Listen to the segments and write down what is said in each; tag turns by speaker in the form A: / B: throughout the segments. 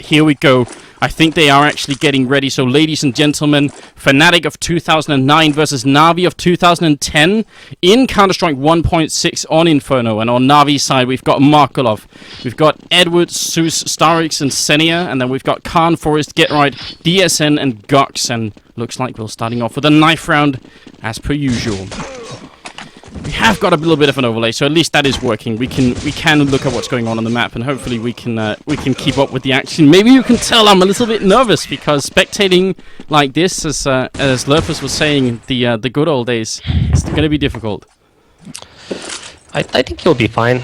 A: Here we go. I think they are actually getting ready. So, ladies and gentlemen, fnatic of 2009 versus Navi of 2010 in Counter-Strike 1.6 on Inferno. And on Navi's side, we've got Markolov, we've got Edward, Zeus, Starix, and Xenia. And then we've got Khan, Forest, Getright, DSN, and Gox. And looks like we're starting off with a knife round as per usual. We have got a little bit of an overlay, so at least that is working. We can look at what's going on the map, and hopefully we can keep up with the action. Maybe you can tell I'm a little bit nervous because spectating like this, as Lurpus was saying, the good old days, it's going to be difficult.
B: I think you'll be fine.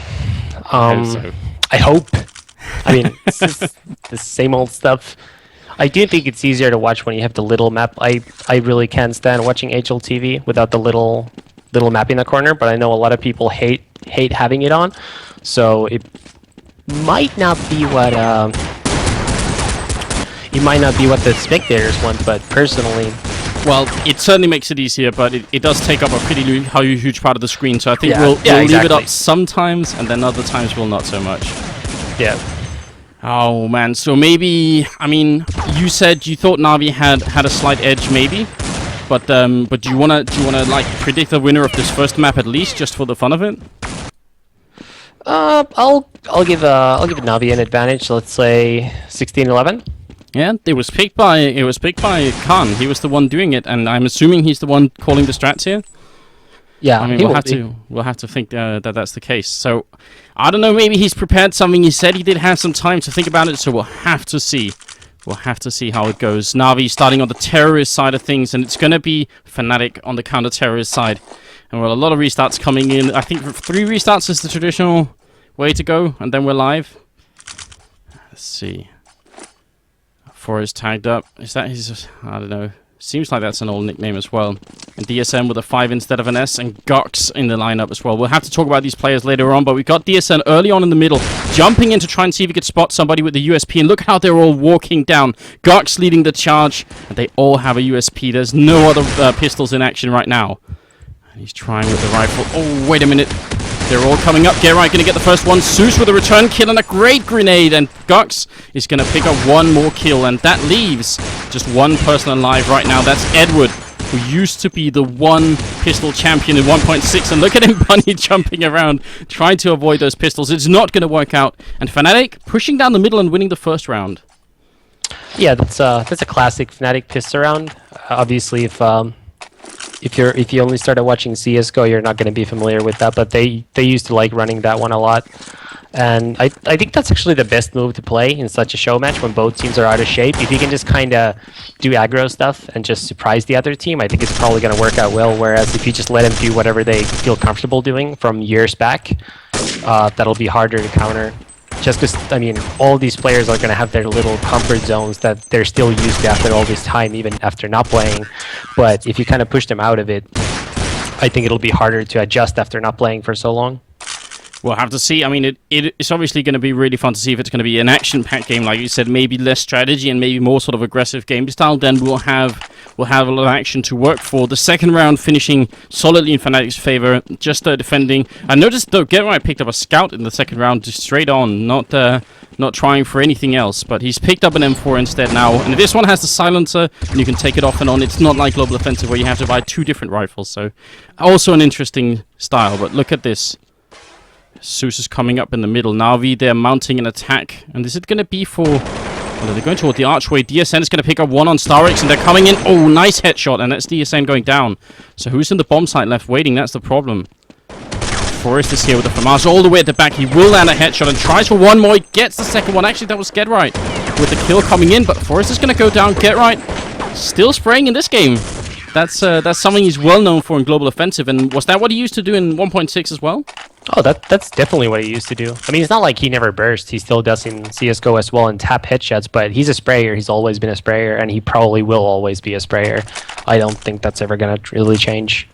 B: I hope. I mean, this is the same old stuff. I do think it's easier to watch when you have the little map. I really can't stand watching HLTV without the little map in the corner, but I know a lot of people hate having it on, so it might not be what the spectators want, but personally,
A: well, it certainly makes it easier, but it does take up a pretty huge part of the screen, so I think
B: Yeah.
A: we'll
B: Exactly.
A: leave it up sometimes, and then other times we'll not so much.
B: Yeah.
A: Oh man, so maybe, I mean, you said you thought Navi had a slight edge, maybe. But do you wanna like predict the winner of this first map at least, just for the fun of it?
B: I'll give Navi an advantage. So let's say 16-11.
A: Yeah, it was picked by Khan. He was the one doing it, and I'm assuming he's the one calling the strats here.
B: Yeah,
A: I mean, we'll have to think that that's the case. So I don't know. Maybe he's prepared something. He said he did have some time to think about it. So we'll have to see. We'll have to see how it goes. Navi starting on the terrorist side of things, and it's going to be fnatic on the counter-terrorist side. And well, a lot of restarts coming in. I think 3 restarts is the traditional way to go, and then we're live. Let's see. Forest tagged up. Is that his... I don't know. Seems like that's an old nickname as well. And DSN with a 5 instead of an S, and Gox in the lineup as well. We'll have to talk about these players later on, but we got DSN early on in the middle, jumping in to try and see if he could spot somebody with the USP, and look how they're all walking down. Gox leading the charge, and they all have a USP. There's no other pistols in action right now. And he's trying with the rifle. Oh, wait a minute. They're all coming up. Getright going to get the first one. Zeus with a return kill and a great grenade. And Gox is going to pick up one more kill. And that leaves just one person alive right now. That's Edward, who used to be the one pistol champion in 1.6. And look at him bunny jumping around, trying to avoid those pistols. It's not going to work out. And fnatic pushing down the middle and winning the first round.
B: Yeah, that's a classic fnatic pistol round. Obviously, if you only started watching CS:GO, you're not going to be familiar with that, but they used to like running that one a lot. And I think that's actually the best move to play in such a show match when both teams are out of shape. If you can just kind of do aggro stuff and just surprise the other team, I think it's probably going to work out well. Whereas if you just let them do whatever they feel comfortable doing from years back, that'll be harder to counter. Just because, I mean, all these players are going to have their little comfort zones that they're still used to after all this time, even after not playing. But if you kind of push them out of it, I think it'll be harder to adjust after not playing for so long.
A: We'll have to see. I mean, it's obviously going to be really fun to see if it's going to be an action-packed game, like you said, maybe less strategy and maybe more sort of aggressive game style. Then we'll have a lot of action to work for. The second round finishing solidly in fnatic's favor, just defending. I noticed though, Getright picked up a scout in the second round, just straight on, not trying for anything else. But he's picked up an M4 instead now, and this one has the silencer, and you can take it off and on. It's not like Global Offensive where you have to buy 2 different rifles. So also an interesting style. But look at this. Zeus is coming up in the middle. Navi, they're mounting an attack. And is it going to be for... Well, they're going toward the archway. DSN is going to pick up one on Starix, and they're coming in. Oh, nice headshot, and that's DSN going down. So who's in the bomb site left waiting? That's the problem. Forest is here with the FAMAS all the way at the back. He will land a headshot and tries for one more. He gets the second one. Actually, that was Getright with the kill coming in, but Forest is going to go down. Getright still spraying in this game. That's something he's well known for in Global Offensive, and was that what he used to do in 1.6 as well?
B: Oh, that's definitely what he used to do. I mean, it's not like he never bursts. He still does in CSGO as well and tap headshots, but he's a sprayer. He's always been a sprayer, and he probably will always be a sprayer. I don't think that's ever going to really change.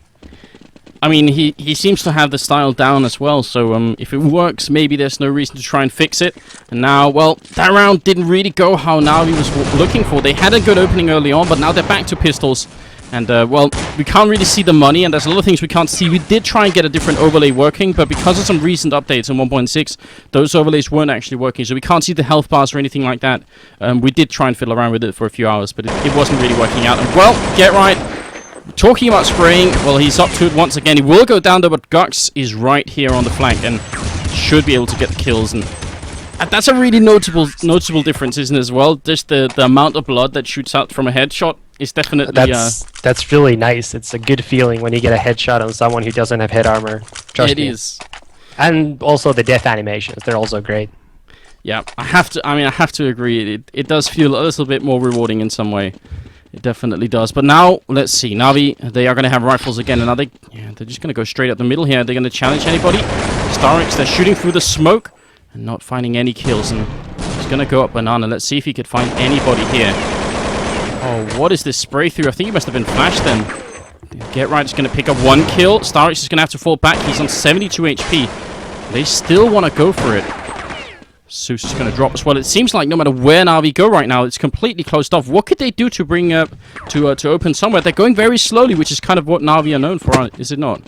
A: I mean, he seems to have the style down as well, so if it works, maybe there's no reason to try and fix it. And now, well, that round didn't really go how Navi was looking for. They had a good opening early on, but now they're back to pistols. And, well, we can't really see the money, and there's a lot of things we can't see. We did try and get a different overlay working, but because of some recent updates in 1.6, those overlays weren't actually working, so we can't see the health bars or anything like that. We did try and fiddle around with it for a few hours, but it wasn't really working out. And, well, get right. Talking about spraying, well, he's up to it once again. He will go down there, but Gux is right here on the flank and should be able to get the kills. And that's a really noticeable difference, isn't it, as well? Just the amount of blood that shoots out from a headshot is definitely...
B: That's really nice. It's a good feeling when you get a headshot on someone who doesn't have head armor. Trust me.
A: It is.
B: And also the death animations, they're also great.
A: Yeah, I have to agree. It does feel a little bit more rewarding in some way. It definitely does. But now, let's see. Navi, they are going to have rifles again. And are they... Yeah, they're just going to go straight up the middle here. They're going to challenge anybody. Starix, they're shooting through the smoke and not finding any kills. And he's going to go up Banana. Let's see if he could find anybody here. Oh, what is this spray through? I think he must have been flashed then. Get right is going to pick up one kill. Starix is going to have to fall back. He's on 72 HP. They still want to go for it. Zeus is going to drop as well. It seems like no matter where Navi go right now, it's completely closed off. What could they do to bring up to open somewhere? They're going very slowly, which is kind of what Navi are known for, is it not?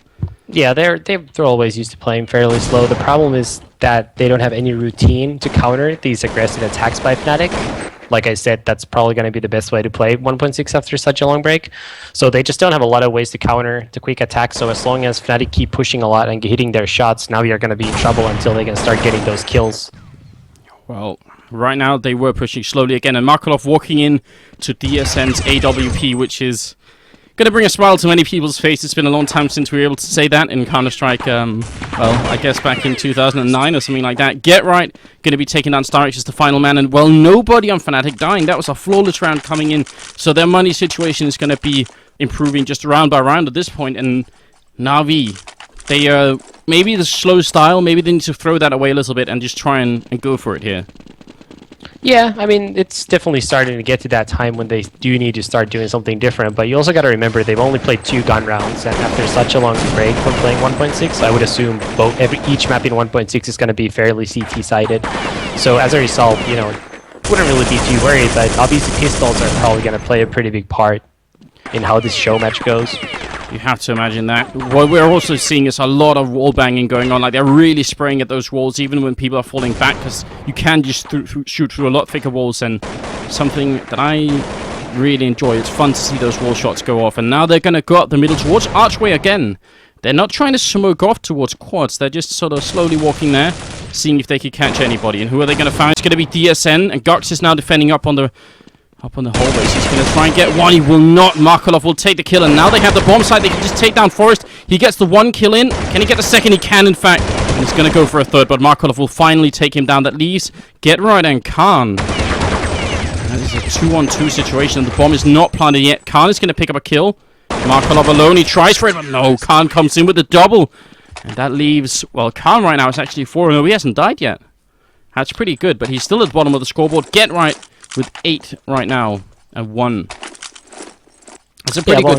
B: Yeah, they're always used to playing fairly slow. The problem is that they don't have any routine to counter these aggressive attacks by Fnatic. Like I said, that's probably going to be the best way to play 1.6 after such a long break. So they just don't have a lot of ways to counter the quick attacks. So as long as Fnatic keep pushing a lot and hitting their shots, Navi are going to be in trouble until they can start getting those kills.
A: Well, right now they were pushing slowly again, and Markelov walking in to DSN's AWP, which is going to bring a smile to many people's face. It's been a long time since we were able to say that in Counter-Strike, well, I guess back in 2009 or something like that. Get right, going to be taking down Starix as the final man, and, well, nobody on Fnatic dying. That was a flawless round coming in, so their money situation is going to be improving just round by round at this point, and Navi... They, maybe the slow style, maybe they need to throw that away a little bit and just try and go for it here.
B: Yeah, I mean, it's definitely starting to get to that time when they do need to start doing something different, but you also got to remember they've only played 2 gun rounds, and after such a long break from playing 1.6, I would assume each map in 1.6 is going to be fairly CT-sided. So as a result, you know, wouldn't really be too worried, but obviously pistols are probably going to play a pretty big part in how this show match goes.
A: You have to imagine that. What we're also seeing is a lot of wall banging going on. Like, they're really spraying at those walls, even when people are falling back, because you can just shoot through a lot thicker walls, and something that I really enjoy. It's fun to see those wall shots go off. And now they're going to go up the middle towards Archway again. They're not trying to smoke off towards quads. They're just sort of slowly walking there, seeing if they could catch anybody. And who are they going to find? It's going to be DSN, and Gux is now defending up on the hallways. He's going to try and get one. He will not. Markelov will take the kill, and now they have the bomb site. They can just take down Forest. He gets the 1 kill in. Can he get the second? He can, in fact. And he's going to go for a third, but Markelov will finally take him down. That leaves Get Right and Khan. That is a 2-on-2 situation. The bomb is not planted yet. Khan is going to pick up a kill. Markelov alone. He tries for it, but no. Khan comes in with the double. And that leaves... Well, Khan right now is actually 4-0. He hasn't died yet. That's pretty good, but he's still at the bottom of the scoreboard. Get Right with 8 right now and 1. That's a pretty good...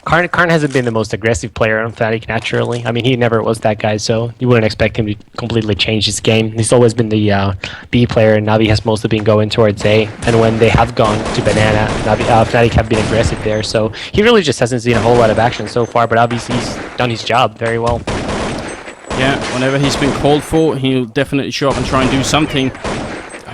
B: I mean, Karn hasn't been the most aggressive player on Fnatic naturally. I mean, he never was that guy, so you wouldn't expect him to completely change his game. He's always been the B player, and Navi has mostly been going towards A. And when they have gone to Banana, Fnatic have been aggressive there. So he really just hasn't seen a whole lot of action so far, but obviously he's done his job very well.
A: Yeah, whenever he's been called for, he'll definitely show up and try and do something.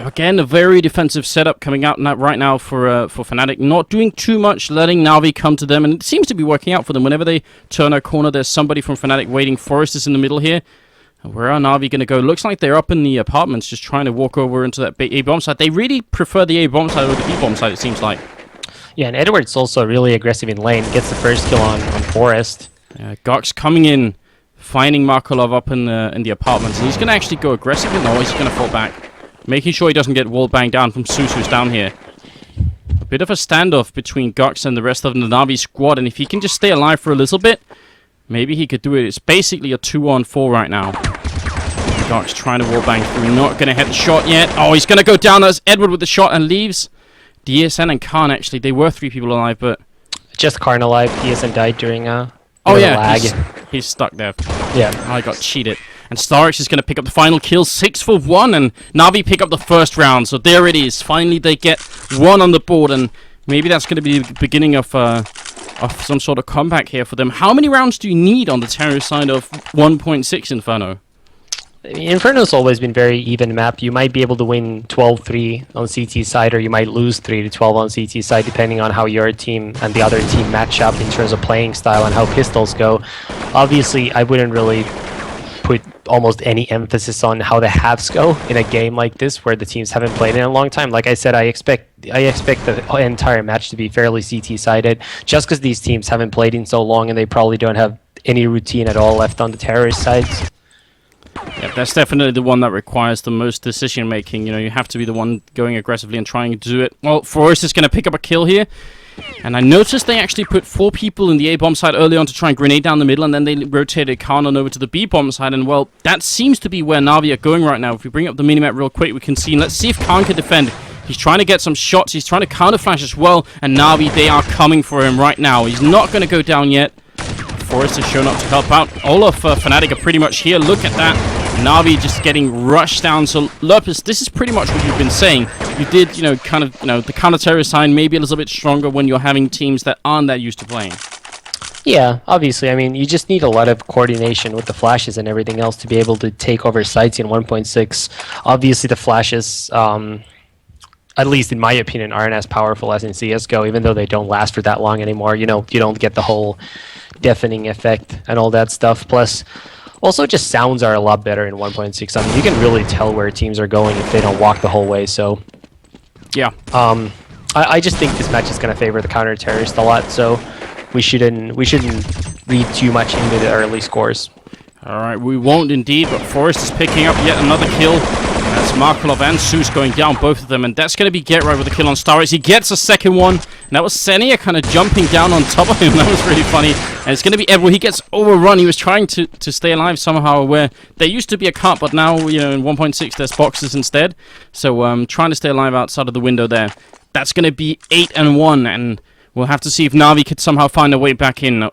A: Again, a very defensive setup coming out right now for Fnatic. Not doing too much, letting Navi come to them, and it seems to be working out for them. Whenever they turn a corner, there's somebody from Fnatic waiting. Forest is in the middle here. Where are Navi going to go? Looks like they're up in the apartments, just trying to walk over into that A bomb site. They really prefer the A bomb site over the B bomb site, it seems like.
B: Yeah, and Edward's also really aggressive in lane. Gets the first kill on Forest.
A: Gox coming in, finding Markelov up in the apartments. And he's going to actually go aggressive. No, he's going to fall back. Making sure he doesn't get wall banged down from Zeus, who's down here. A bit of a standoff between Gux and the rest of the Navi squad, and if he can just stay alive for a little bit, maybe he could do it. It's basically a 2-on-4 right now. Gux trying to wall bang through, not going to hit the shot yet. Oh, he's going to go down as Edward with the shot and leaves DSN and Khan, actually. They were 3 people alive, but...
B: Just Karn alive. DSN died during
A: oh yeah,
B: lag.
A: He's stuck there.
B: Yeah.
A: I got cheated. And Starix is going to pick up the final kill, 6 for 1, and Navi pick up the first round. So there it is. Finally, they get 1 on the board, and maybe that's going to be the beginning of some sort of comeback here for them. How many rounds do you need on the terrorist side of 1.6 Inferno?
B: I mean, Inferno's always been very even map. You might be able to win 12-3 on CT side, or you might lose 3-12 on CT side, depending on how your team and the other team match up in terms of playing style and how pistols go. Obviously, I wouldn't really put almost any emphasis on how the halves go in a game like this, where the teams haven't played in a long time. Like I said, I expect the entire match to be fairly CT sided, just because these teams haven't played in so long, and they probably don't have any routine at all left on the terrorist sides.
A: Yeah, that's definitely the one that requires the most decision making. You know, you have to be the one going aggressively and trying to do it. Well, Forrest is going to pick up a kill here. And I noticed they actually put 4 people in the A-bomb side early on to try and grenade down the middle, and then they rotated Khan on over to the B-bomb side, and well, that seems to be where Navi are going right now. If we bring up the minimap real quick, we can see, let's see if Khan can defend. He's trying to get some shots, he's trying to counter flash as well, and Navi, they are coming for him right now. He's not going to go down yet. Forrest has shown up to help out. All of fnatic are pretty much here. Look at that. Navi just getting rushed down. So, Lurpus, this is pretty much what you've been saying. You did, the counter-terrorist sign maybe a little bit stronger when you're having teams that aren't that used to playing.
B: Yeah, obviously. I mean, you just need a lot of coordination with the flashes and everything else to be able to take over sites in 1.6. Obviously, the flashes, at least in my opinion, aren't as powerful as in CSGO, even though they don't last for that long anymore. You know, you don't get the whole deafening effect and all that stuff. Plus, also just sounds are a lot better in 1.6. I mean, you can really tell where teams are going if they don't walk the whole way. So,
A: yeah.
B: I just think this match is going to favor the counter-terrorist a lot. So, we shouldn't read too much into the early scores.
A: All right, we won't indeed, but Forrest is picking up yet another kill. That's Markolov and Zeus going down, both of them, and that's going to be Get Right with the kill on Starix. He gets a second one, and that was Senia kind of jumping down on top of him. That was really funny. And it's going to be Edward. He gets overrun. He was trying to stay alive somehow, where there used to be a cut, but now, in 1.6, there's boxes instead. So, trying to stay alive outside of the window there. That's going to be 8-1, and we'll have to see if Navi could somehow find a way back in.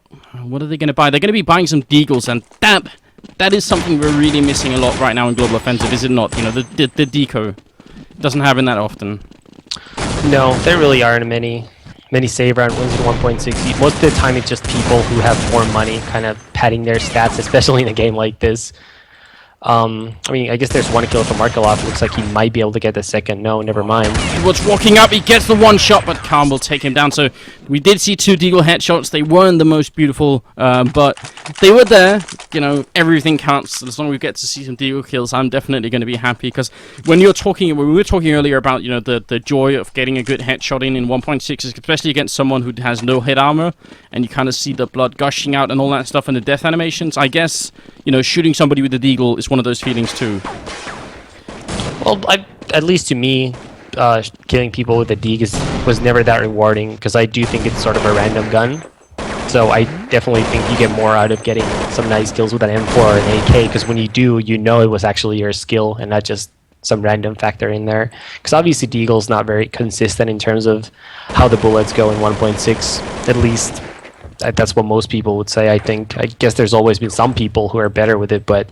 A: What are they going to buy? They're going to be buying some Deagles, and that is something we're really missing a lot right now in Global Offensive, is it not? You know, the deco doesn't happen that often.
B: No, there really aren't many save round wins in 1.6. Most of the time, it's just people who have more money kind of padding their stats, especially in a game like this. I mean, I guess there's one kill from Markolov. Looks like he might be able to get the second. No, never mind.
A: Edward's walking up. He gets the one shot, but Khan will take him down. So we did see 2 Deagle headshots. They weren't the most beautiful, but they were there. You know, everything counts. As long as we get to see some Deagle kills, I'm definitely going to be happy. Because when we were talking earlier about, the joy of getting a good headshot in 1.6, especially against someone who has no head armor, and you kind of see the blood gushing out and all that stuff and the death animations, I guess, shooting somebody with a Deagle is one of those feelings too.
B: Well, at least to me, killing people with a Deag was never that rewarding, because I do think it's sort of a random gun. So I definitely think you get more out of getting some nice kills with an M4 or an AK, because when you do, it was actually your skill and not just some random factor in there. Because obviously Deagle's not very consistent in terms of how the bullets go in 1.6, at least. That's what most people would say, I think. I guess there's always been some people who are better with it, but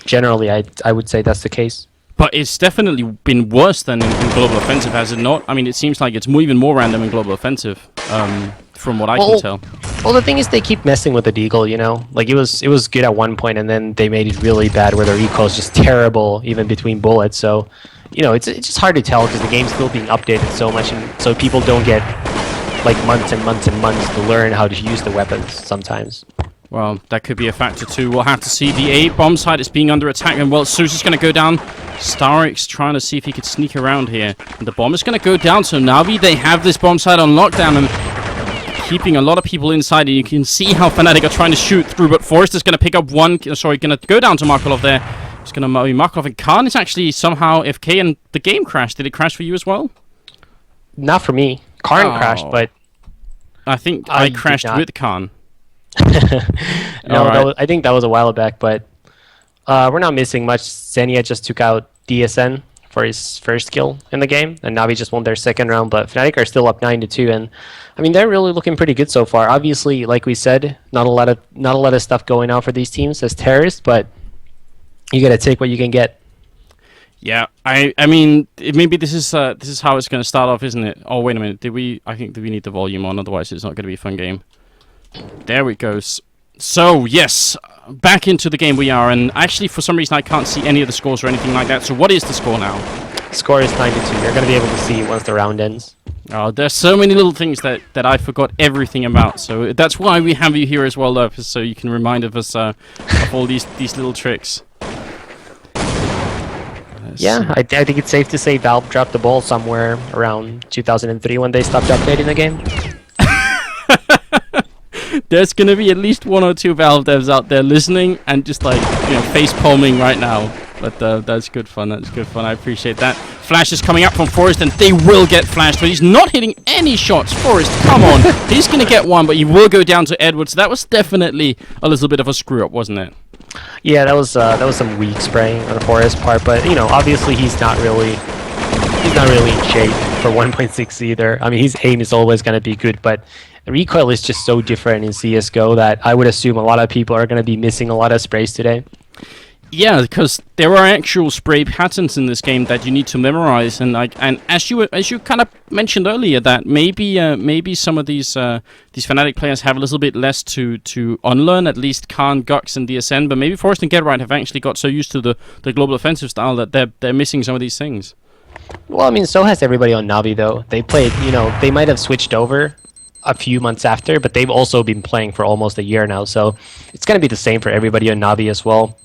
B: generally I would say that's the case.
A: But it's definitely been worse than in Global Offensive, has it not? I mean, it seems like it's even more random in Global Offensive, from what I can tell.
B: Well, the thing is, they keep messing with the Deagle, Like, it was good at one point, and then they made it really bad, where the recoil is just terrible, even between bullets. So, it's just hard to tell, because the game's still being updated so much, and so people don't get like months and months and months to learn how to use the weapons sometimes.
A: Well, that could be a factor too. We'll have to see. The A-bomb side is being under attack, and well, Zeus is going to go down. Starix trying to see if he could sneak around here. And the bomb is going to go down, so Navi, they have this bomb side on lockdown and keeping a lot of people inside, and you can see how fnatic are trying to shoot through, but Forrest is going to pick up one, going to go down to Markolov there. It's going to be Markolov, and Khan is actually somehow FK, and the game crashed. Did it crash for you as well?
B: Not for me. Khan crashed, but
A: I think I crashed with Khan.
B: No, right. I think that was a while back, but we're not missing much. Xenia just took out DSN for his first kill in the game, and Navi just won their second round, but Fnatic are still up 9-2, and I mean, they're really looking pretty good so far. Obviously, like we said, not a lot of stuff going on for these teams as terrorists, but you gotta take what you can get.
A: Yeah, I mean, maybe this is how it's going to start off, isn't it? Oh, wait a minute. I think we need the volume on, otherwise it's not going to be a fun game. There it goes. So, yes, back into the game we are, and actually for some reason I can't see any of the scores or anything like that. So what is the score now?
B: Score is 9-2. You're going to be able to see once the round ends.
A: Oh, there's so many little things that I forgot everything about. So that's why we have you here as well, Lopez, so you can remind us of all these little tricks.
B: Yeah, I think it's safe to say Valve dropped the ball somewhere around 2003 when they stopped updating the game.
A: There's gonna be at least 1 or 2 Valve devs out there listening and just like, face palming right now. But that's good fun. That's good fun. I appreciate that. Flash is coming up from Forest, and they will get flashed, but he's not hitting any shots. Forest, come on. He's gonna get one, but he will go down to Edwards. That was definitely a little bit of a screw up, wasn't it?
B: Yeah, that was some weak spraying on the Forest part, but obviously he's not really in shape for 1.6 either. I mean, his aim is always going to be good, but the recoil is just so different in CS:GO that I would assume a lot of people are going to be missing a lot of sprays today.
A: Yeah, because there are actual spray patterns in this game that you need to memorize, and as you kind of mentioned earlier, that maybe some of these Fnatic players have a little bit less to unlearn. At least Khan, Gux, and DSN, but maybe Forrest and GetRight have actually got so used to the global offensive style that they're missing some of these things.
B: Well, I mean, so has everybody on Navi though. They played, they might have switched over a few months after, but they've also been playing for almost a year now, so it's going to be the same for everybody on Navi as well.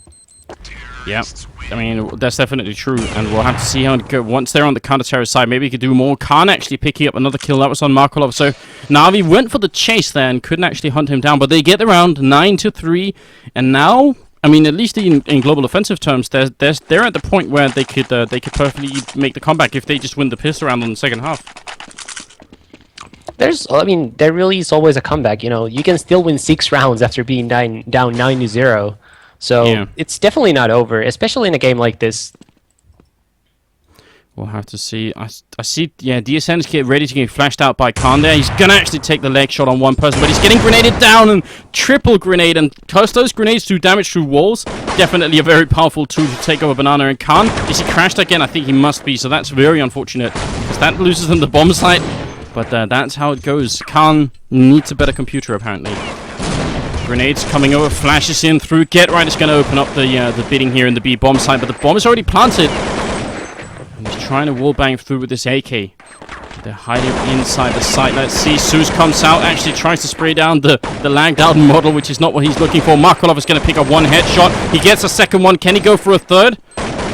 A: Yeah, I mean, that's definitely true, and we'll have to see how it goes. Once they're on the counter-terror side, maybe he could do more. Khan actually picking up another kill. That was on Markolov, so Navi went for the chase there and couldn't actually hunt him down, but they get the round 9-3, and now, I mean, at least in global offensive terms, they're at the point where they could perfectly make the comeback if they just win the pistol round in the second half.
B: There really is always a comeback. You can still win 6 rounds after being down 9-0. So
A: yeah.
B: It's definitely not over, especially in a game like this.
A: We'll have to see. I see, yeah, DSN's get ready to get flashed out by Khan there. He's going to actually take the leg shot on one person, but he's getting grenaded down and triple grenade. And because those grenades do damage through walls, definitely a very powerful tool to take over Banana. And Khan, is he crashed again? I think he must be, so that's very unfortunate, because that loses them the bomb site. But that's how it goes. Khan needs a better computer, apparently. Grenades coming over, flashes in through. GetRight is going to open up the bidding here in the B bomb site, but the bomb is already planted. And he's trying to wallbang through with this AK. They're hiding inside the site. Let's see. Zeus comes out, actually tries to spray down the lagged out model, which is not what he's looking for. Markolov is going to pick up one headshot. He gets a second one. Can he go for a third?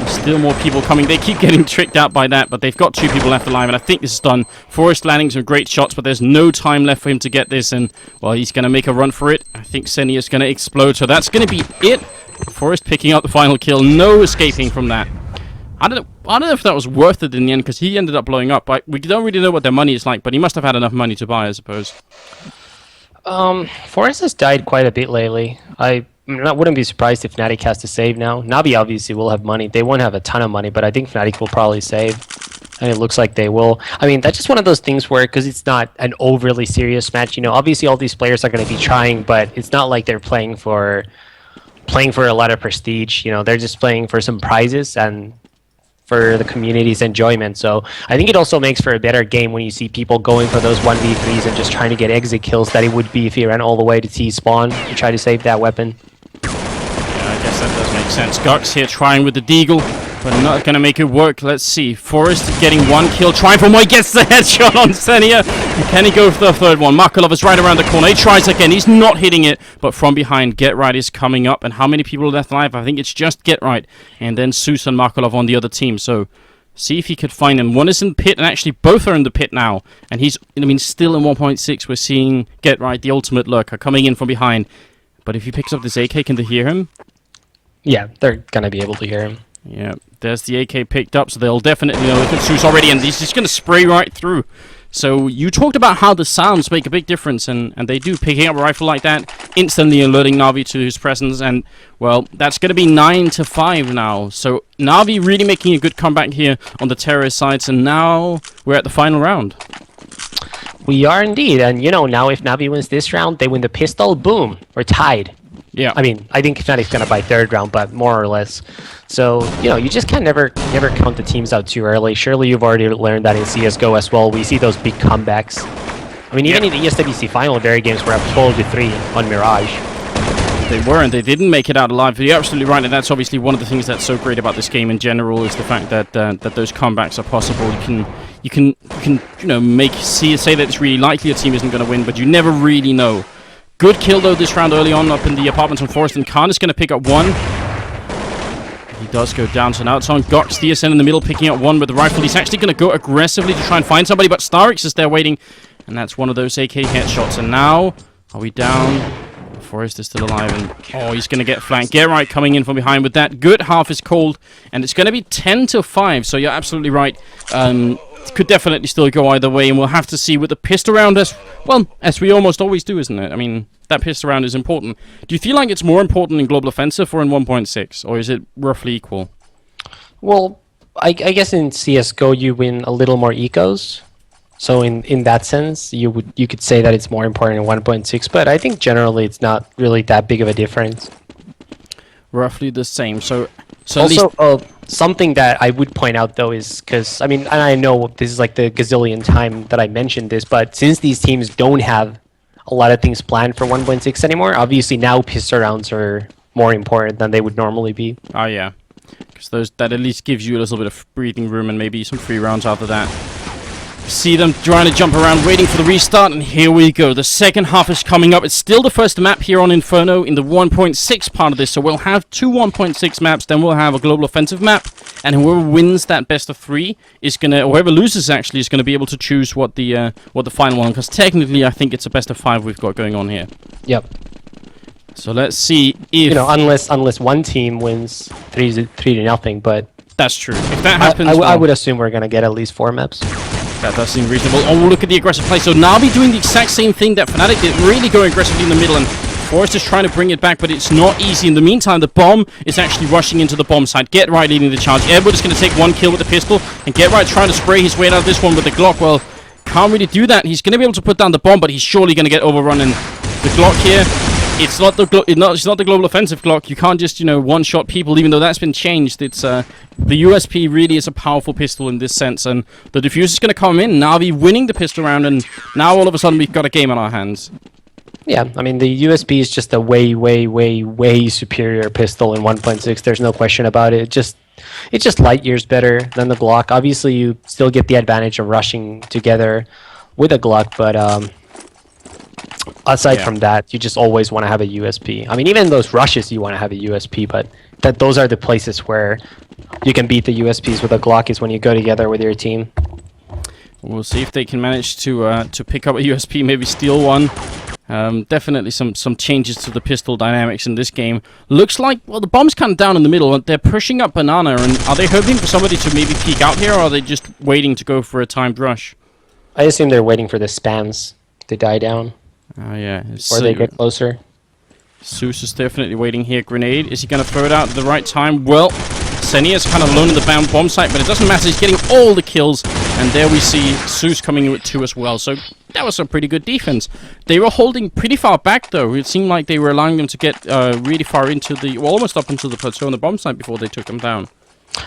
A: Still more people coming. They keep getting tricked out by that, but they've got 2 people left alive, and I think this is done. Forrest landing some great shots, but there's no time left for him to get this, and, well, he's going to make a run for it. I think Seni is going to explode, so that's going to be it. Forrest picking up the final kill. No escaping from that. I don't know if that was worth it in the end, because he ended up blowing up. But we don't really know what their money is like, but he must have had enough money to buy, I suppose.
B: Forrest has died quite a bit lately. I wouldn't be surprised if Fnatic has to save now. Navi obviously will have money. They won't have a ton of money, but I think Fnatic will probably save. And it looks like they will. I mean, that's just one of those things where, because it's not an overly serious match, obviously all these players are going to be trying, but it's not like they're playing for a lot of prestige. They're just playing for some prizes and for the community's enjoyment. So I think it also makes for a better game when you see people going for those 1v3s and just trying to get exit kills that it would be if he ran all the way to T-spawn to try to save that weapon.
A: I guess that does make sense. Gux here trying with the Deagle, but not going to make it work. Let's see. Forrest getting 1 kill. Trying for more. He gets the headshot on Senia. Can he go for the third one? Markolov is right around the corner. He tries again. He's not hitting it, but from behind, GetRight is coming up. And how many people are left alive? I think it's just GetRight. And then Zeus and Markolov on the other team. So see if he could find him. One is in the pit, and actually both are in the pit now. And he's, still in 1.6. We're seeing GetRight, the ultimate lurker, coming in from behind. But if he picks up this AK, can they hear him?
B: Yeah, they're going to be able to hear him.
A: Yeah, there's the AK picked up, so they'll definitely know if it's Zeus already, and he's just going to spray right through. So you talked about how the sounds make a big difference, and they do. Picking up a rifle like that, instantly alerting Navi to his presence, and, well, that's going to be 9-5 now. So Navi really making a good comeback here on the terrorist sides, and now we're at the final round.
B: We are indeed, and now if Navi wins this round, they win the pistol, boom, we're tied.
A: Yeah.
B: I mean, I think Fnatic's gonna buy third round, but more or less. So you just can't never count the teams out too early. Surely you've already learned that in CS:GO as well. We see those big comebacks. I mean, even in the ESWC final, their games were up 12-3 on Mirage.
A: They weren't. They didn't make it out alive. You're absolutely right, and that's obviously one of the things that's so great about this game in general is the fact that that those comebacks are possible. You can say that it's really likely a team isn't going to win, but you never really know. Good kill though this round early on up in the apartments on Forest, and Khan is going to pick up one. He does go down, so now it's on Gox. DSN in the middle picking up one with the rifle. He's actually going to go aggressively to try and find somebody, but Starix is there waiting, and that's one of those AK headshots. And now, are we down? Forest is still alive, and he's going to get flanked. Get right coming in from behind with that. Good half is called, and it's going to be 10-5, so you're absolutely right. Could definitely still go either way, and we'll have to see with the pistol round as we almost always do, isn't it? I mean, that pistol round is important. Do you feel like it's more important in Global Offensive or in 1.6, or is it roughly equal?
B: Well, I guess in CS:GO you win a little more ecos. So in that sense, you could say that it's more important in 1.6, but I think generally it's not really that big of a difference.
A: Roughly the same. So
B: also, something that I would point out though is because I mean, and I know this is like the gazillion time that I mentioned this, but since these teams don't have a lot of things planned for 1.6 anymore, obviously now pistol rounds are more important than they would normally be.
A: Oh yeah, because that at least gives you a little bit of breathing room and maybe some free rounds after that. See them trying to jump around, waiting for the restart, and here we go. The second half is coming up. It's still the first map here on Inferno in the 1.6 part of this, so we'll have two 1.6 maps, then we'll have a global offensive map, and whoever wins that best of three is gonna, or whoever loses actually, is gonna be able to choose what the final one. Because technically, I think it's a best of 5 we've got going on here.
B: Yep.
A: So let's see if
B: unless one team wins 3-0, but
A: that's true. If that happens,
B: I would assume we're gonna get at least 4 maps.
A: That does seem reasonable. Oh, look at the aggressive play. So Navi doing the exact same thing that fnatic did, really going aggressively in the middle, and Forrest is trying to bring it back, but it's not easy. In the meantime, the bomb is actually rushing into the bomb site. Get right leading the charge. Edward is going to take one kill with the pistol, and Get right trying to spray his way out of this one with the Glock. Well, can't really do that. He's going to be able to put down the bomb, but he's surely going to get overrun. And the Glock here, it's not the global offensive Glock. You can't just one-shot people, even though that's been changed. It's the USP really is a powerful pistol in this sense, and the diffuser is going to come in. Navi winning the pistol round, and now all of a sudden we've got a game on our hands.
B: Yeah, I mean the USP is just a way superior pistol in 1.6. There's no question about it. It's just light years better than the Glock. Obviously, you still get the advantage of rushing together with a Glock, but aside from that, you just always want to have a USP. I mean, even in those rushes, you want to have a USP, but those are the places where you can beat the USPs with a Glock is when you go together with your team.
A: We'll see if they can manage to pick up a USP, maybe steal one. Definitely some changes to the pistol dynamics in this game. Looks like, well, the bomb's kind of down in the middle. They're pushing up Banana, and are they hoping for somebody to maybe peek out here, or are they just waiting to go for a timed rush?
B: I assume they're waiting for the spams to die down.
A: Oh, yeah.
B: Or they get closer.
A: Zeus is definitely waiting here. Grenade. Is he going to throw it out at the right time? Well, Senia's kind of alone in the bomb site, but it doesn't matter. He's getting all the kills. And there we see Zeus coming in with 2 as well. So that was a pretty good defense. They were holding pretty far back, though. It seemed like they were allowing them to get really far into almost up into the plateau on the bomb site before they took them down.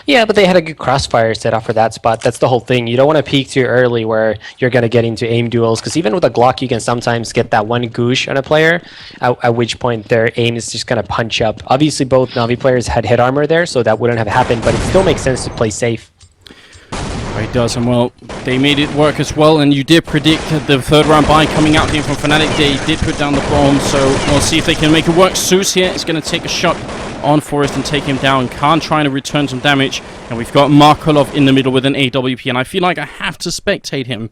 B: Yeah, but they had a good crossfire set up for that spot. That's the whole thing. You don't want to peek too early where you're going to get into aim duels, because even with a Glock, you can sometimes get that one goosh on a player, at which point their aim is just going to punch up. Obviously, both Navi players had head armor there, so that wouldn't have happened, but it still makes sense to play safe.
A: It does, and well, they made it work as well, and you did predict the third round buy coming out here from fnatic. They did put down the bomb, so we'll see if they can make it work. Zeus here is going to take a shot on Forrest and take him down. Khan trying to return some damage, and we've got Markolov in the middle with an AWP, and I feel like I have to spectate him,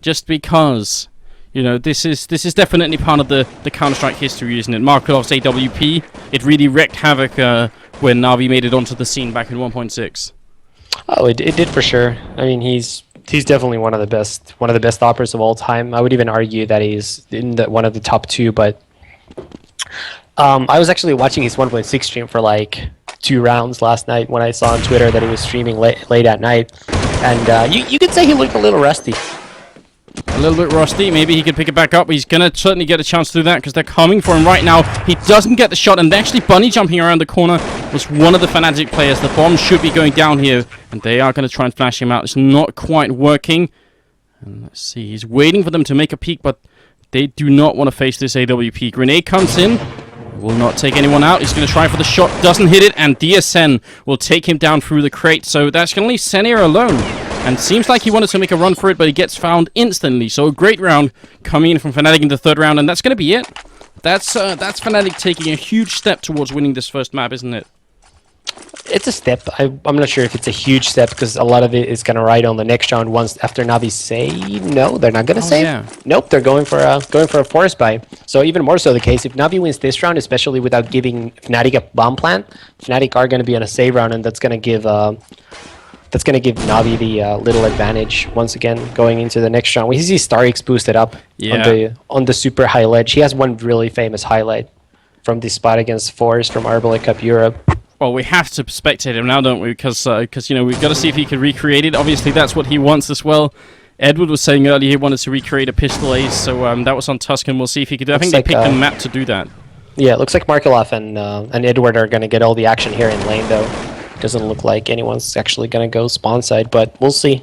A: just because, this is definitely part of the Counter-Strike history, isn't it? Markolov's AWP, it really wreaked havoc when Navi made it onto the scene back in 1.6.
B: Oh, it did for sure. I mean, he's definitely one of the best operators of all time. I would even argue that he's in one of the top 2. But I was actually watching his 1.6 stream for like 2 rounds last night when I saw on Twitter that he was streaming late at night, and you could say he looked a little rusty.
A: A little bit rusty. Maybe he could pick it back up. He's going to certainly get a chance to do that because they're coming for him right now. He doesn't get the shot, and actually bunny jumping around the corner was one of the Fnatic players. The bomb should be going down here, and they are going to try and flash him out. It's not quite working. And let's see. He's waiting for them to make a peek, but they do not want to face this AWP. Grenade comes in. Will not take anyone out. He's going to try for the shot. Doesn't hit it, and DSN will take him down through the crate. So that's going to leave Senir alone. And seems like he wanted to make a run for it, but he gets found instantly. So a great round coming in from Fnatic in the third round, and that's going to be it. That's Fnatic taking a huge step towards winning this first map, isn't it?
B: It's a step. I'm not sure if it's a huge step because a lot of it is going to ride on the next round. Once after Navi say no, they're not going to save.
A: Yeah.
B: Nope, they're going for a forest buy. So even more so the case if Navi wins this round, especially without giving Fnatic a bomb plant, Fnatic are going to be on a save round, and that's going to give Navi the little advantage once again going into the next round. We see Starix boosted up on the super high ledge. He has one really famous highlight from this spot against Forest from Arbalec Cup Europe.
A: Well, we have to spectate him now, don't we? Because you know, we've got to see if he can recreate it. Obviously, that's what he wants as well. Edward was saying earlier he wanted to recreate a pistol ace, so that was on Tuscan. We'll see if he could do it. I think they picked the map to do that. Yeah,
B: it looks like Markelov and Edward are going to get all the action here in lane, though. Doesn't look like anyone's actually going to go spawn side, but we'll see.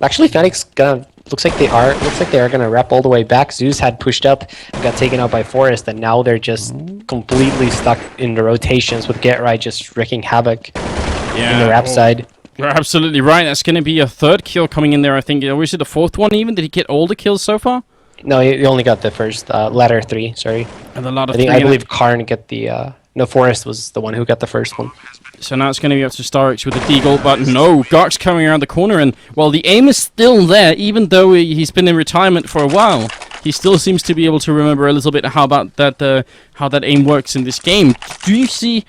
B: Actually, Fnatic's gonna... Looks like they are going to wrap all the way back. Zeus had pushed up and got taken out by Forest, and now they're just completely stuck in the rotations with Get Right just wreaking havoc in the wrap side.
A: You're absolutely right. That's going to be a third kill coming in there, I think. Was it the fourth one even? Did he get all the kills so far?
B: No, he only got the first, ladder 3, sorry.
A: And the ladder
B: I believe Karn got the... No, Forest was the one who got the first one.
A: So now it's going to be up to Starix with the deagle, but no, Gark's coming around the corner, and well, the aim is still there, even though he's been in retirement for a while. He still seems to be able to remember a little bit how that aim works in this game. Do you see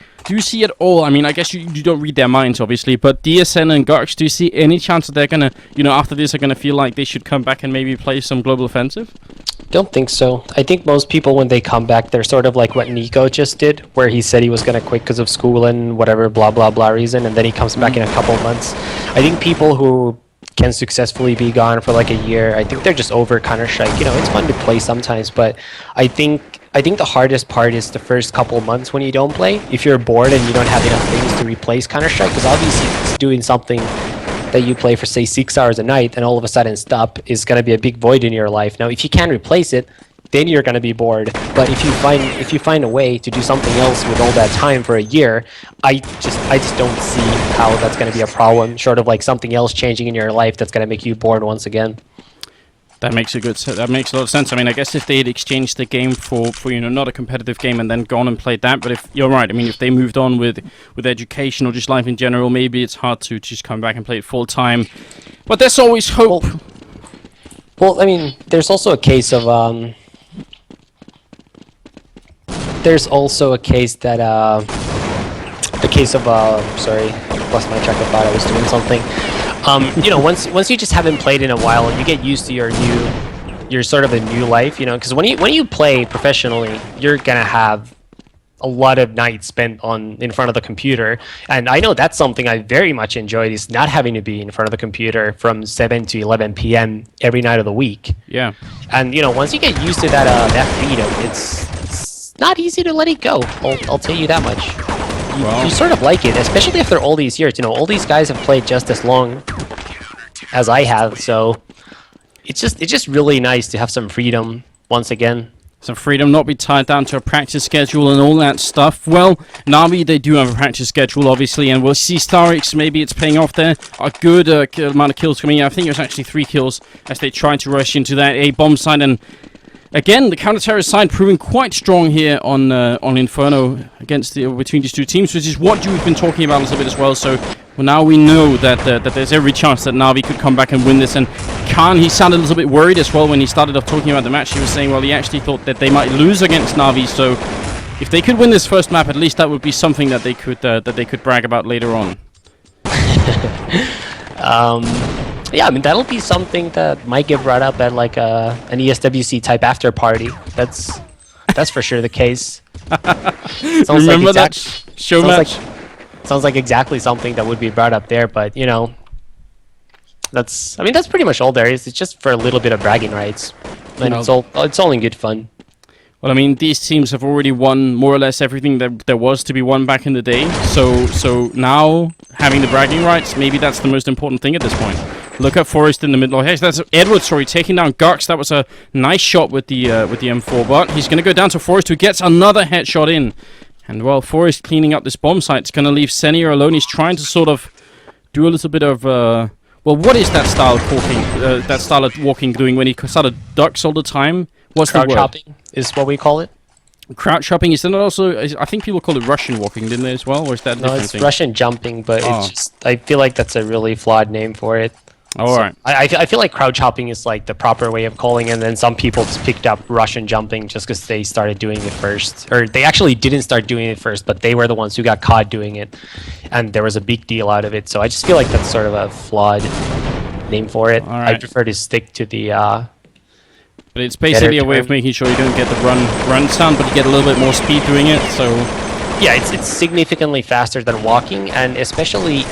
A: at all? I mean, I guess you don't read their minds, obviously, but DSN and Garks, do you see any chance that they're gonna, you know, after this, are gonna feel like they should come back and maybe play some global offensive?
B: Don't think so. I think most people, when they come back, they're sort of like what Nico just did, where he said he was going to quit because of school and whatever blah blah blah reason, and then he comes back in a couple months. I think people who can successfully be gone for like a year, I think they're just over Counter-Strike. You know, it's fun to play sometimes, but I think the hardest part is the first couple months when you don't play. If you're bored and you don't have enough things to replace Counter-Strike, because obviously it's doing something that you play for say 6 hours a night and all of a sudden stop is going to be a big void in your life. Now if you can replace it, then you're going to be bored. But if you find a way to do something else with all that time for a year, I just don't see how that's going to be a problem, short of like something else changing in your life that's going to make you bored once again.
A: That makes that makes a lot of sense. I mean, I guess if they had exchanged the game for you know, not a competitive game and then gone and played that, but if you're right, I mean, if they moved on with education or just life in general, maybe it's hard to just come back and play it full time. But there's always hope.
B: Well, I mean, there's also a case of sorry, I lost my track of thought. I was doing something. You know, once you just haven't played in a while, and you get used to your sort of a new life, you know, because when you play professionally, you're gonna have a lot of nights spent in front of the computer, and I know that's something I very much enjoyed, is not having to be in front of the computer from 7 to 11 p.m. every night of the week.
A: Yeah.
B: And you know, once you get used to that freedom, it's not easy to let it go. I'll tell you that much. You sort of like it, especially after all these years. You know, all these guys have played just as long as I have, so it's just really nice to have some freedom once again.
A: Some freedom, not be tied down to a practice schedule and all that stuff. Well, Navi, they do have a practice schedule, obviously, and we'll see Starix, maybe it's paying off there. A good amount of kills coming in. I think it was actually 3 kills as they tried to rush into that A bomb side, and again, the counter-terrorist side proving quite strong here on Inferno against between these two teams, which is what you've been talking about a little bit as well. So now we know that there's every chance that Navi could come back and win this. And Khan, he sounded a little bit worried as well when he started off talking about the match. He was saying, well, he actually thought that they might lose against Navi. So if they could win this first map, at least that would be something that they could brag about later on.
B: Yeah, I mean, that'll be something that might get brought up at like an ESWC type after party. That's for sure the case.
A: Remember that show match?
B: Sounds like exactly something that would be brought up there, but you know, I mean, that's pretty much all there is. It's just for a little bit of bragging rights, and it's all in good fun.
A: Well, I mean, these teams have already won more or less everything that there was to be won back in the day. So now having the bragging rights, maybe that's the most important thing at this point. Look at Forest in the middle. Hey, that's Edward, sorry, taking down Gux. That was a nice shot with the M4, but he's going to go down to Forest, who gets another headshot in. And while Forest cleaning up this bomb site, it's going to leave Senior alone. He's trying to sort of do a little bit of well, what is that style of walking? That style of walking doing when he sort of ducks all the time? What's the word?
B: Crouch hopping is what we call it.
A: Crouch hopping, is that also? I think people call it Russian walking, didn't they as well? Or is that a different thing?
B: Russian jumping, but it's just, I feel like that's a really flawed name for it.
A: Alright.
B: I feel like crouch hopping is like the proper way of calling it, and then some people just picked up Russian jumping just because they started doing it first. Or they actually didn't start doing it first, but they were the ones who got caught doing it, and there was a big deal out of it. So I just feel like that's sort of a flawed name for it. I prefer to stick to the
A: but it's basically a way of making sure you don't get the run sound, but you get a little bit more speed doing it, so...
B: Yeah, it's significantly faster than walking, and especially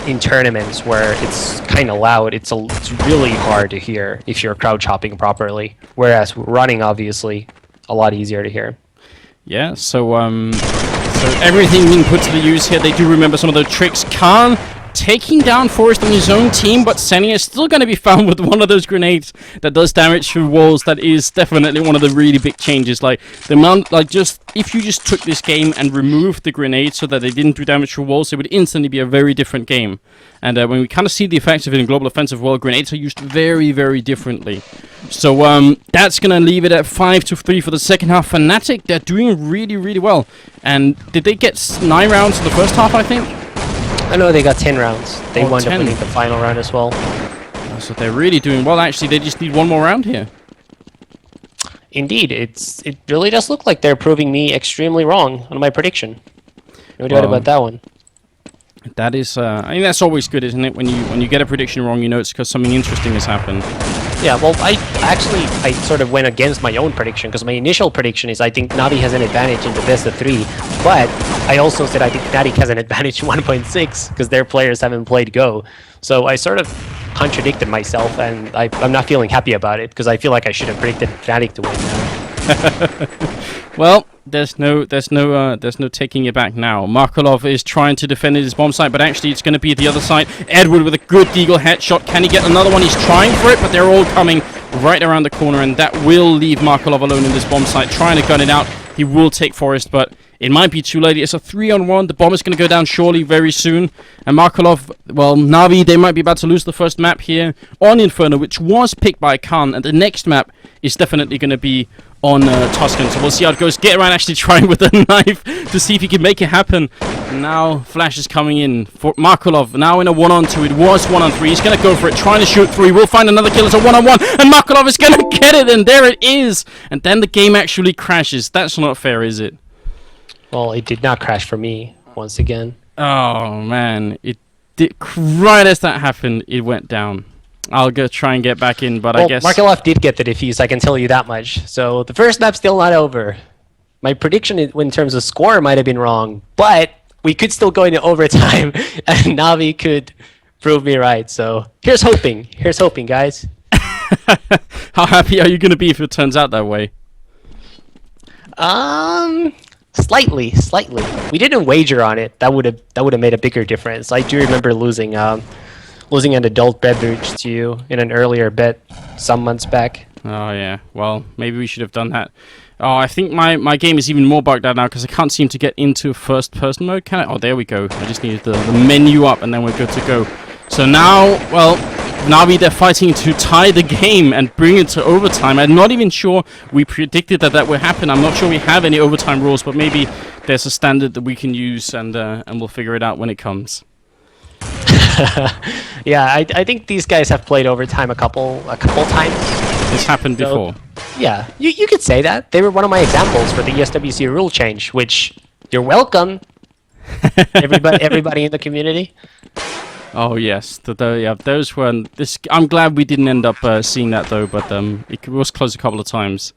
B: in tournaments where it's kind of loud, it's really hard to hear if you're crouch hopping properly. Whereas running, obviously, a lot easier to hear.
A: Yeah, so everything being put to the use here, they do remember some of the tricks. Khan taking down Forest on his own team, but Senia is still going to be found with one of those grenades that does damage through walls. That is definitely one of the really big changes. Like, the amount, like, just, if you just took this game and removed the grenades so that they didn't do damage through walls, it would instantly be a very different game. And when we kind of see the effects of it in Global Offensive, well, grenades are used very, very differently. So, that's going to leave it at 5-3 for the second half. fnatic, they're doing really, really well. And did they get 9 rounds in the first half, I think?
B: I know they got 10 rounds. They wound
A: 10.
B: up winning the final round as well.
A: So they're really doing well. Actually, they just need one more round here.
B: Indeed, it really does look like they're proving me extremely wrong on my prediction. No doubt about that one.
A: That is, I mean, that's always good, isn't it? When you get a prediction wrong, you know it's because something interesting has happened.
B: Yeah, well, I sort of went against my own prediction, because my initial prediction is I think Navi has an advantage in the best of 3, but I also said I think fnatic has an advantage in 1.6 because their players haven't played Go. So I sort of contradicted myself, and I'm not feeling happy about it because I feel like I should have predicted fnatic to win.
A: Well, there's no taking it back now. Markolov is trying to defend his bomb site, but actually it's going to be at the other side. Edward with a good deagle headshot. Can he get another one? He's trying for it, but they're all coming right around the corner, and that will leave Markolov alone in this bomb site, trying to gun it out. He will take Forest, but it might be too late. It's a 3-on-1. The bomb is going to go down surely very soon. And Markolov, well, Navi, they might be about to lose the first map here on Inferno, which was picked by Khan. And the next map is definitely going to be on Tuscan. So we'll see how it goes. Get around actually trying with a knife to see if he can make it happen. Now Flash is coming in for Markolov. Now in a 1-on-2. It was 1-on-3. He's going to go for it, trying to shoot 3. We'll find another kill. It's a 1-on-1. And Markolov is going to get it. And there it is. And then the game actually crashes. That's not fair, is it?
B: Well, it did not crash for me once again.
A: Oh, man. It did. Right as that happened, it went down. I'll go try and get back in, but I guess...
B: Markolov did get the defuse, I can tell you that much. So the first map's still not over. My prediction in terms of score might have been wrong, but we could still go into overtime, and Navi could prove me right. So here's hoping. Here's hoping, guys.
A: How happy are you going to be if it turns out that way?
B: Slightly. We didn't wager on it. That would have made a bigger difference. I do remember losing an adult beverage to you in an earlier bet some months back.
A: Oh yeah, well maybe we should have done that. Oh, I think my game is even more bugged out now because I can't seem to get into first person mode. Can I? Oh, there we go. I just needed the menu up and then we're good to go. So now, well, Navi, they're fighting to tie the game and bring it to overtime. I'm not even sure we predicted that would happen. I'm not sure we have any overtime rules, but maybe there's a standard that we can use and we'll figure it out when it comes.
B: Yeah, I think these guys have played overtime a couple times.
A: This happened before.
B: Yeah, you could say that. They were one of my examples for the ESWC rule change, which you're welcome, everybody in the community.
A: Oh yes, yeah, those were. I'm glad we didn't end up seeing that though, but it was close a couple of times.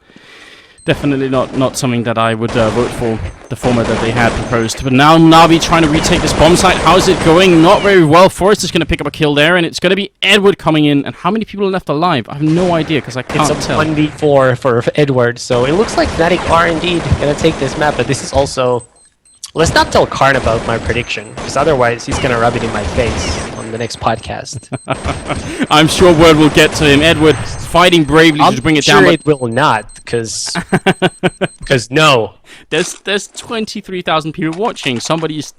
A: Definitely not something that I would vote for, the format that they had proposed. But now Navi trying to retake this bomb site. How's it going? Not very well. Forrest is going to pick up a kill there, and it's going to be Edward coming in. And how many people are left alive? I have no idea, because I can't
B: It's a
A: tell.
B: 1v4 for Edward, so it looks like Fnatic are indeed going to take this map, but this is also... Let's not tell Karn about my prediction, because otherwise he's going to rub it in my face on the next podcast.
A: I'm sure word will get to him. Edward fighting bravely to bring it down.
B: I'm sure it will not, because no.
A: There's 23,000 people watching. Somebody is